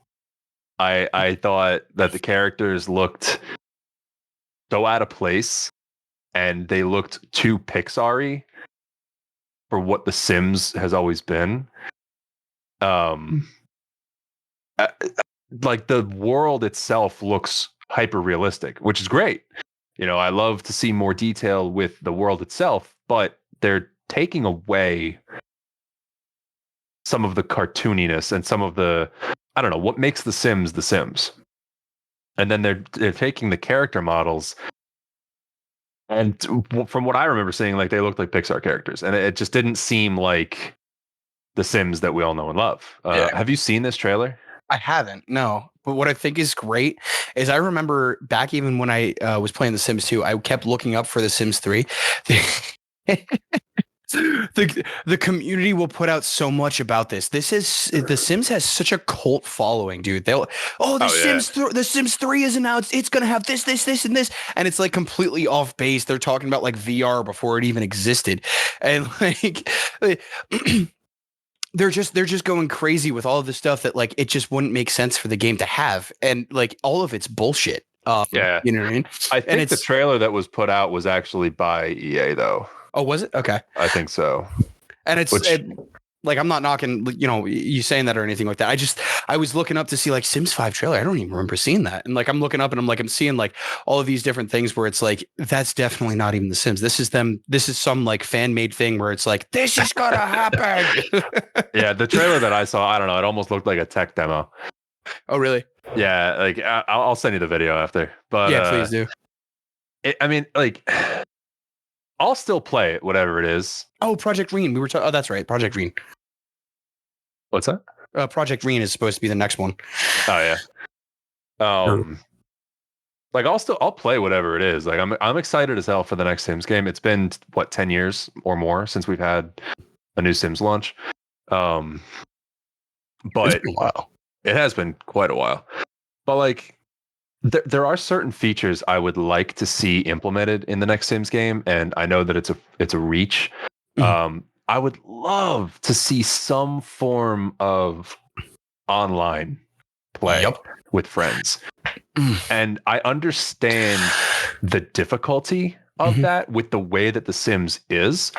I thought that the characters looked so out of place, and they looked too Pixar-y for what The Sims has always been. Like the world itself looks hyper realistic, which is great. You know, I love to see more detail with the world itself, but they're taking away some of the cartooniness and some of the, I don't know, what makes The Sims The Sims. And then they're taking the character models, and from what I remember seeing, like they looked like Pixar characters, and it just didn't seem like The Sims that we all know and love. Have you seen this trailer? I haven't, no. But what I think is great is I remember back even when I was playing The Sims 2, I kept looking up for The Sims 3. The community will put out so much about this. The Sims has such a cult following, dude. The Sims 3 is announced. It's gonna have this, and this, and it's like completely off base. They're talking about like VR before it even existed, and like they're just going crazy with all of the stuff that like it just wouldn't make sense for the game to have, and like all of it's bullshit. Yeah, you know what I mean. I think the trailer that was put out was actually by EA, though. Oh, was it? Okay. I think so. And like, I'm not knocking, you saying that or anything like that. I was looking up to see like Sims 5 trailer. I don't even remember seeing that. And like, I'm looking up and I'm seeing like all of these different things where it's like, that's definitely not even The Sims. This is some like fan made thing where it's like, this is going to happen. Yeah. The trailer that I saw, I don't know. It almost looked like a tech demo. Oh, really? Yeah. Like I'll send you the video after, but yeah, please do. I mean, like, I'll still play it, whatever it is. Oh, Project Green. Oh, that's right. Project Green. What's that? Project Green is supposed to be the next one. Oh, yeah. like I'll play whatever it is. Like I'm excited as hell for the next Sims game. It's been what 10 years or more since we've had a new Sims launch. It's But been a while. it has been quite a while. But like there are certain features I would like to see implemented in the next Sims game, and I know that it's a reach. I would love to see some form of online play with friends. And I understand the difficulty of that with the way that The Sims is,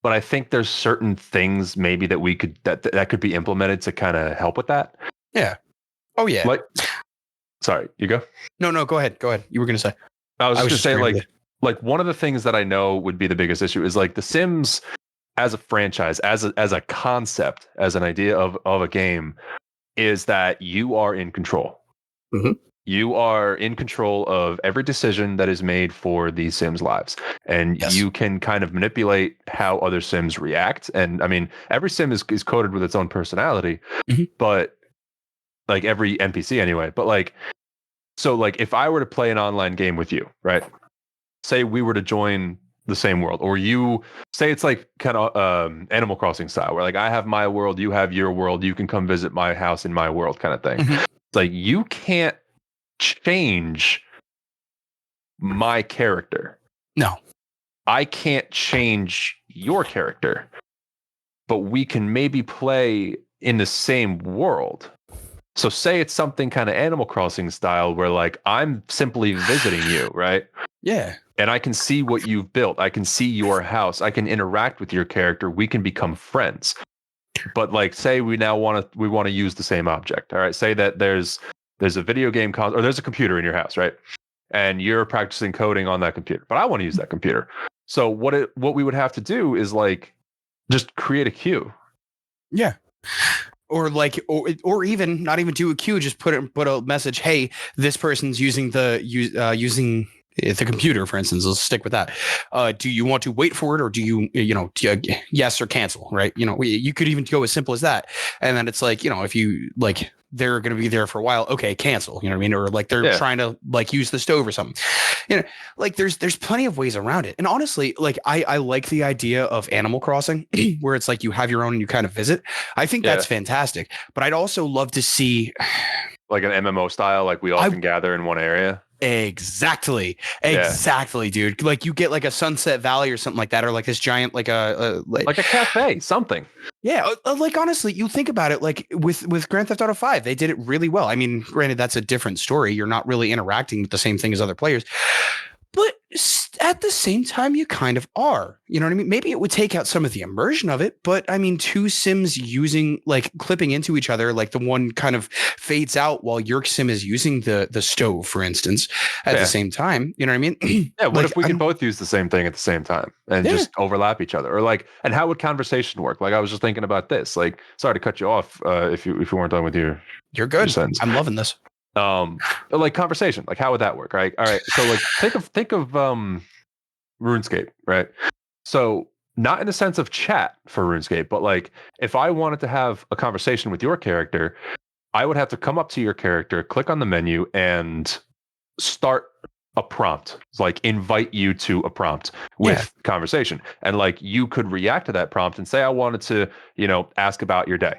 but I think there's certain things maybe that we could that could be implemented to kind of help with that. Yeah. Oh yeah. Like, sorry, you go. No, go ahead. You were gonna say. I was just gonna say like one of the things that I know would be the biggest issue is like The Sims as a franchise, as a concept, as an idea of a game, is that you are in control. You are in control of every decision that is made for these Sims lives. And you can kind of manipulate how other Sims react. And I mean, every Sim is coded with its own personality, but like every NPC anyway. But like, so like if I were to play an online game with you, right? Say we were to join the same world, or you say it's like kind of Animal Crossing style, where like I have my world, you have your world, you can come visit my house in my world kind of thing. It's like you can't change my character. No. I can't change your character, but we can maybe play in the same world. So say it's something kind of Animal Crossing style where like I'm simply visiting you, right? Yeah. And I can see what you've built. I can see your house. I can interact with your character. We can become friends. But like say we want to use the same object. All right. Say that there's a video game or there's a computer in your house, right? And you're practicing coding on that computer. But I want to use that computer. So what we would have to do is like just create a queue. Yeah. Or like, or even not even do a queue, just put a message. Hey, this person's using using the computer, for instance. Let's stick with that. Do you want to wait for it, or do you yes or cancel? Right? You could even go as simple as that. And then it's like, if you like, they're going to be there for a while. Okay, cancel. You know what I mean? Or like they're trying to like use the stove or something. Like there's plenty of ways around it. And honestly, like I like the idea of Animal Crossing, where it's like you have your own and you kind of visit. I think that's fantastic. But I'd also love to see like an MMO style, like we all can gather in one area. Exactly, dude. Like you get like a Sunset Valley or something like that, or like this giant like a cafe, something. Yeah, like honestly, you think about it, like with Grand Theft Auto 5, they did it really well. I mean, granted, that's a different story. You're not really interacting with the same thing as other players, but at the same time, you kind of are. You know what I mean? Maybe it would take out some of the immersion of it, but I mean, two Sims clipping into each other, like the one kind of fades out while your Sim is using the stove, for instance, at the same time. You know what I mean? Yeah. What if we could both use the same thing at the same time and just overlap each other? Or like, and how would conversation work? Like, I was just thinking about this. Like, sorry to cut you off if you weren't done with your. You're good. I'm loving this. Like conversation, like how would that work? Right. All right. So like think of RuneScape, right? So not in the sense of chat for RuneScape, but like if I wanted to have a conversation with your character, I would have to come up to your character, click on the menu, and start a prompt, like invite you to a prompt with conversation. And like you could react to that prompt and say, I wanted to, ask about your day.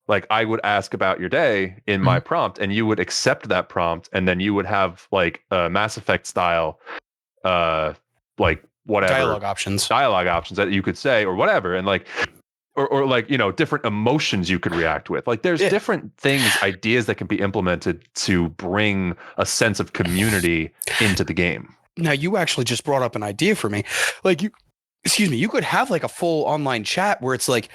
Like I would ask about your day in my prompt, and you would accept that prompt, and then you would have like a Mass Effect style, like whatever dialogue options that you could say or whatever, and like, or like different emotions you could react with. Like there's different things, ideas that can be implemented to bring a sense of community into the game. Now you actually just brought up an idea for me. Like you could have like a full online chat where it's like,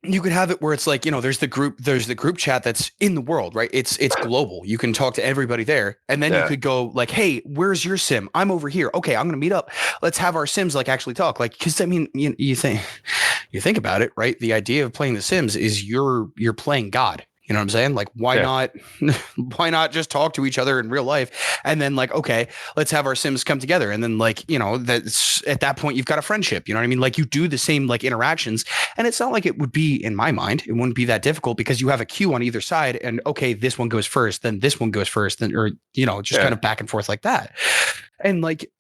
you could have it where it's like, there's the group chat that's in the world, right? It's global. You can talk to everybody there. And then you could go like, hey, where's your Sim? I'm over here. Okay, I'm going to meet up. Let's have our Sims like actually talk. Like, cause I mean, you think about it, right? The idea of playing the Sims is you're playing God. You know what I'm saying? Like, why Yeah. not? Why not just talk to each other in real life? And then like, okay, let's have our Sims come together. And then like, that's at that point you've got a friendship. You know what I mean? Like you do the same like interactions, and it's not like it would be in my mind. It wouldn't be that difficult because you have a queue on either side, and okay, this one goes first, then this one goes first, then or just kind of back and forth like that. And like,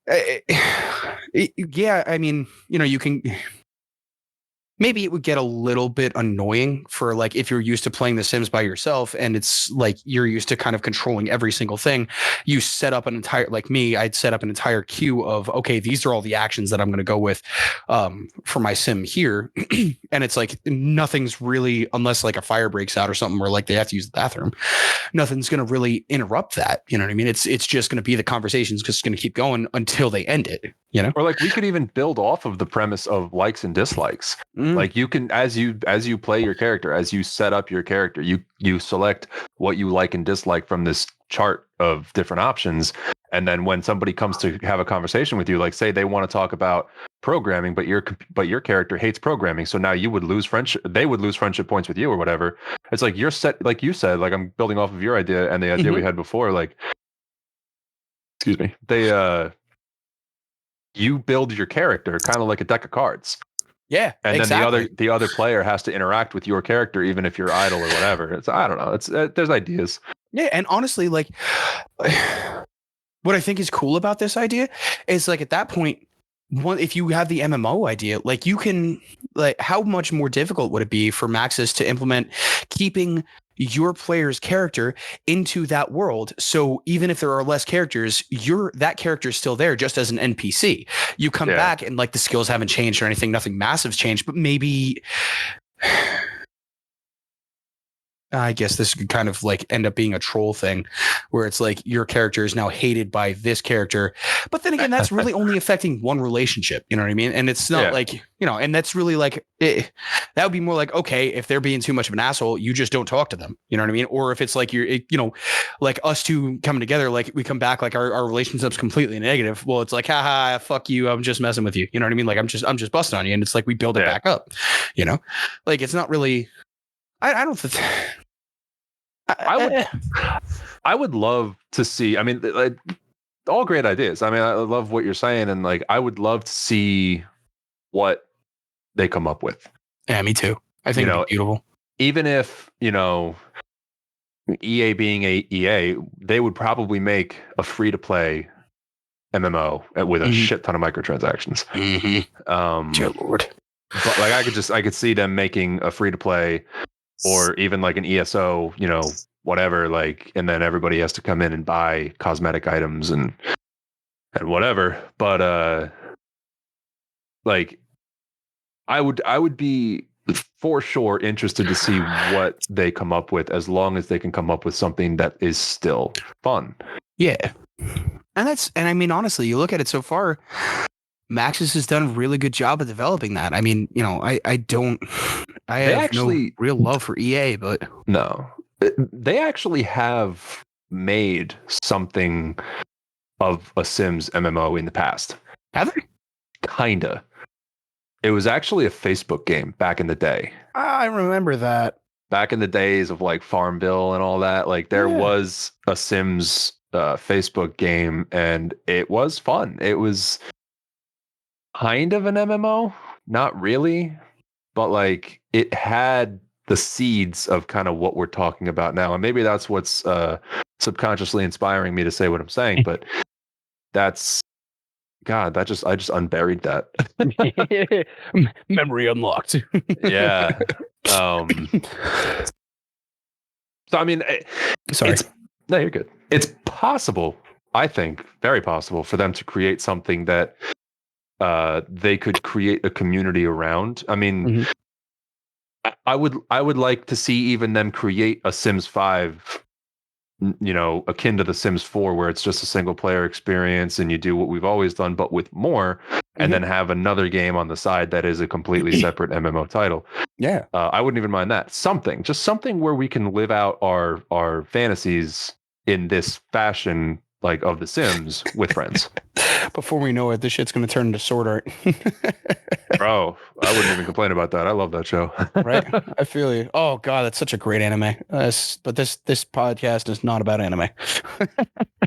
yeah, I mean, you can. Maybe it would get a little bit annoying for like if you're used to playing The Sims by yourself and it's like you're used to kind of controlling every single thing. You set up an entire, like me, I'd set up an entire queue of, okay, these are all the actions that I'm going to go with for my Sim here. And it's like nothing's really, unless like a fire breaks out or something where like they have to use the bathroom, nothing's going to really interrupt that. You know what I mean? It's just going to be the conversations just going to keep going until they end it, Or like we could even build off of the premise of likes and dislikes. Like you can, as you play your character, as you set up your character, you select what you like and dislike from this chart of different options. And then when somebody comes to have a conversation with you, like say they want to talk about programming, but your character hates programming, so now you would lose friendship. They would lose friendship points with you or whatever. It's like you're set, like you said, like I'm building off of your idea and the idea we had before. Like, excuse me, you build your character kind of like a deck of cards. Yeah, and exactly. then the other player has to interact with your character, even if you're idle or whatever. It's I don't know. It's there's ideas. Yeah, and honestly, like what I think is cool about this idea is like at that point, if you have the MMO idea, like you can, like, how much more difficult would it be for Maxis to implement keeping your player's character into that world? So even if there are less characters, that character is still there just as an NPC. You come back and like the skills haven't changed or anything, nothing massive's changed, but maybe I guess this could kind of like end up being a troll thing where it's like your character is now hated by this character. But then again, that's really only affecting one relationship. You know what I mean? And it's not like, and that's really like, that would be more like, okay, if they're being too much of an asshole, you just don't talk to them. You know what I mean? Or if it's like like us two coming together, like we come back, like our relationship's completely negative. Well, it's like, haha, fuck you. I'm just messing with you. You know what I mean? Like I'm just busting on you. And it's like, we build it back up, like it's not really, I don't think. I would love to see. I mean, like, all great ideas. I mean, I love what you're saying, and like, I would love to see what they come up with. Yeah, me too. I think it'd be beautiful. Even if EA being EA, they would probably make a free to play MMO with a shit ton of microtransactions. Dear Lord. But like, I could see them making a free to play. Or even like an ESO, whatever, like, and then everybody has to come in and buy cosmetic items and whatever. But like, I would be for sure interested to see what they come up with, as long as they can come up with something that is still fun. Yeah, and I mean, honestly, you look at it so far, Maxis has done a really good job of developing that. I mean, I have no real love for EA, but no, they actually have made something of a Sims MMO in the past. Have they? Kinda. It was actually a Facebook game back in the day. I remember that. Back in the days of like Farmville and all that, like there was a Sims Facebook game, and it was fun. It was kind of an MMO, not really, but like it had the seeds of kind of what we're talking about now. And maybe that's what's subconsciously inspiring me to say what I'm saying, but that's God, I just unburied that. Memory unlocked. Yeah. So I mean, sorry. No, you're good. It's possible, I think, very possible for them to create something that they could create a community around. I mean, I would like to see even them create a Sims 5, akin to the Sims 4, where it's just a single player experience and you do what we've always done, but with more, and then have another game on the side that is a completely separate MMO title. Yeah. I wouldn't even mind that. Just something where we can live out our fantasies in this fashion, like of The Sims with friends. Before we know it, this shit's gonna turn into Sword Art. Bro, I wouldn't even complain about that. I love that show. Right? I feel you. Oh god, that's such a great anime. But this podcast is not about anime.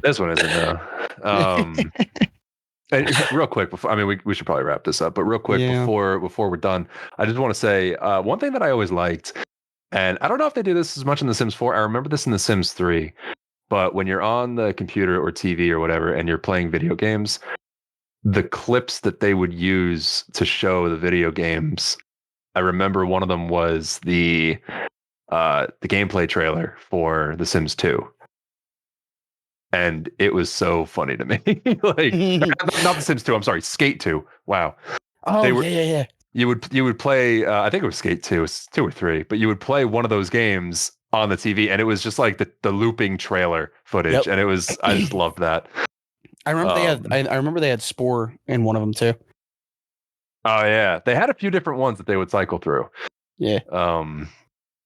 This one isn't though. And real quick before, I mean, we should probably wrap this up, but real quick Yeah. before we're done, I just want to say one thing that I always liked, and I don't know if they do this as much in The Sims 4. I remember this in The Sims 3, but when you're on the computer or TV or whatever, and you're playing video games, the clips that they would use to show the video games, I remember one of them was the gameplay trailer for The Sims 2. And it was so funny to me. Like not The Sims 2, I'm sorry, Skate 2. Wow. Oh They were- yeah. You would play I think it was Skate 2, it's 2 or 3, but you would play one of those games on the TV and it was just like the looping trailer footage. Yep. And I just loved that. I remember I remember they had Spore in one of them too. Oh yeah. They had a few different ones that they would cycle through. Yeah.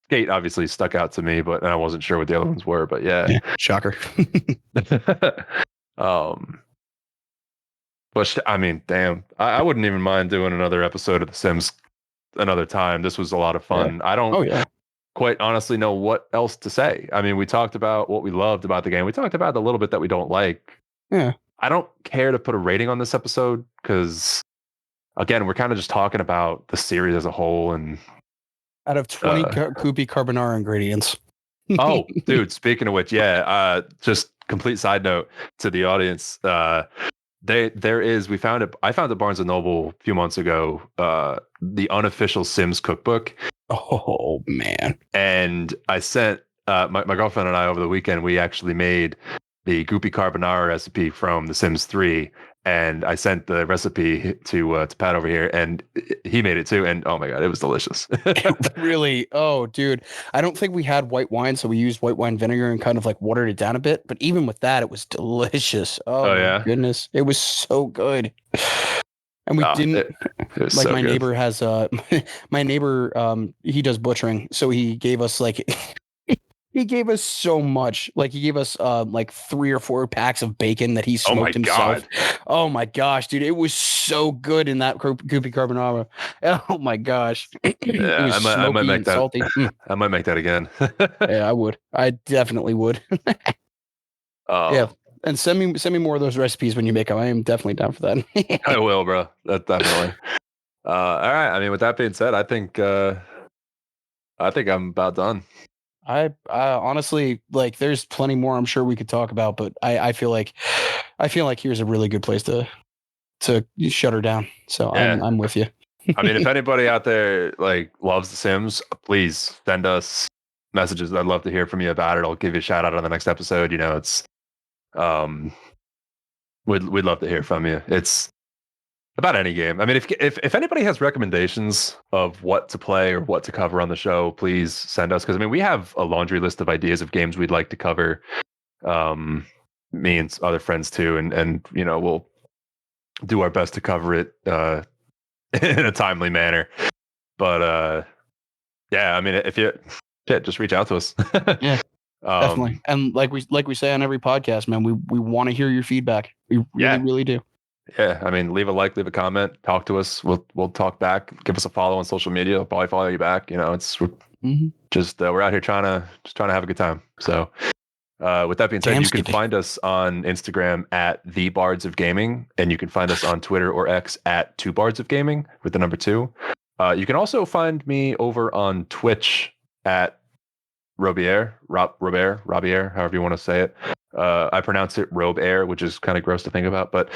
Skate obviously stuck out to me, but I wasn't sure what the other ones were, but yeah. Shocker. But I mean, damn, I wouldn't even mind doing another episode of The Sims another time. This was a lot of fun. I don't Oh yeah. quite honestly know what else to say. I mean, we talked about what we loved about the game. We talked about the little bit that we don't like. Yeah. I don't care to put a rating on this episode because, again, we're kind of just talking about the series as a whole. And Out of 20 Koopy carbonara ingredients. oh, dude, speaking of which, yeah, just complete side note to the audience. We found it. I found at Barnes and Noble a few months ago, the unofficial Sims cookbook. Oh man. And I sent my girlfriend and I over the weekend, we actually made the Goopy Carbonara recipe from The Sims 3. And I sent the recipe to Pat over here, and he made it too. And oh my god, it was delicious. Really? Oh, dude. I don't think we had white wine, so we used white wine vinegar and kind of like watered it down a bit. But even with that, it was delicious. Oh, yeah? my goodness. It was so good. And we didn't It was like so my good. neighbor has my neighbor he does butchering, so he gave us like he gave us so much. Like he gave us like 3 or 4 packs of bacon that he Oh my smoked himself. Oh my gosh, dude, it was so good in that Goopy carbonara. Oh my gosh. It was I might smoky make and that. salty. I might make that again. Yeah, I would. I definitely would. Yeah. And send me more of those recipes when you make them. I am definitely down for that. I will, bro. That definitely. All right. I mean, with that being said, I think I'm about done. I honestly, like, there's plenty more I'm sure we could talk about, but I feel like here's a really good place to shut her down. So Yeah. I'm with you. I mean, if anybody out there like loves The Sims, please send us messages. I'd love to hear from you about it. I'll give you a shout out on the next episode. You know, it's we'd love to hear from you. It's about any game. I mean, if anybody has recommendations of what to play or what to cover on the show, please send us, because I mean, we have a laundry list of ideas of games we'd like to cover. Me and other friends too, and you know, we'll do our best to cover it in a timely manner. But yeah, I mean, if you just reach out to us. Yeah, definitely. And like we say on every podcast, man, we want to hear your feedback. We really do. Yeah, I mean, leave a like, leave a comment, talk to us. We'll talk back. Give us a follow on social media. I'll probably follow you back. You know, we're out here trying to have a good time. So with that being said, you can find us on Instagram at The Bards of Gaming, and you can find us on Twitter or X at 2 Bards of Gaming with the number 2. You can also find me over on Twitch at Robier, however you want to say it. I pronounce it Robair, which is kind of gross to think about, but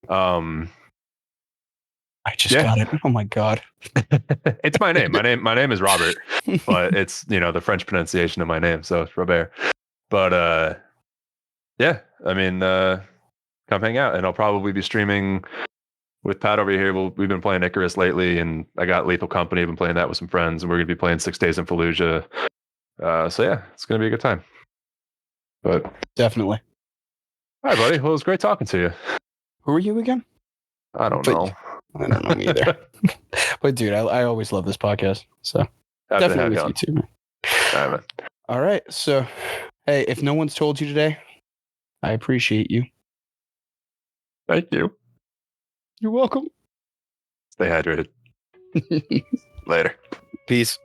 I just got it. Oh my god. It's my name. My name is Robert, but it's, you know, the French pronunciation of my name, so it's Robert. But yeah, I mean, come hang out, and I'll probably be streaming with Pat over here. We've been playing Icarus lately, and I got Lethal Company. I've been playing that with some friends, and we're gonna be playing 6 Days in Fallujah. So yeah, it's gonna be a good time. But Definitely. All right, buddy. Well, it was great talking to you. Who are you again? I don't know. I don't know either. But dude, I always love this podcast. So Happy to have definitely you with you too, man. All right, man. All right. So hey, if no one's told you today, I appreciate you. Thank you. You're welcome. Stay hydrated. Later. Peace.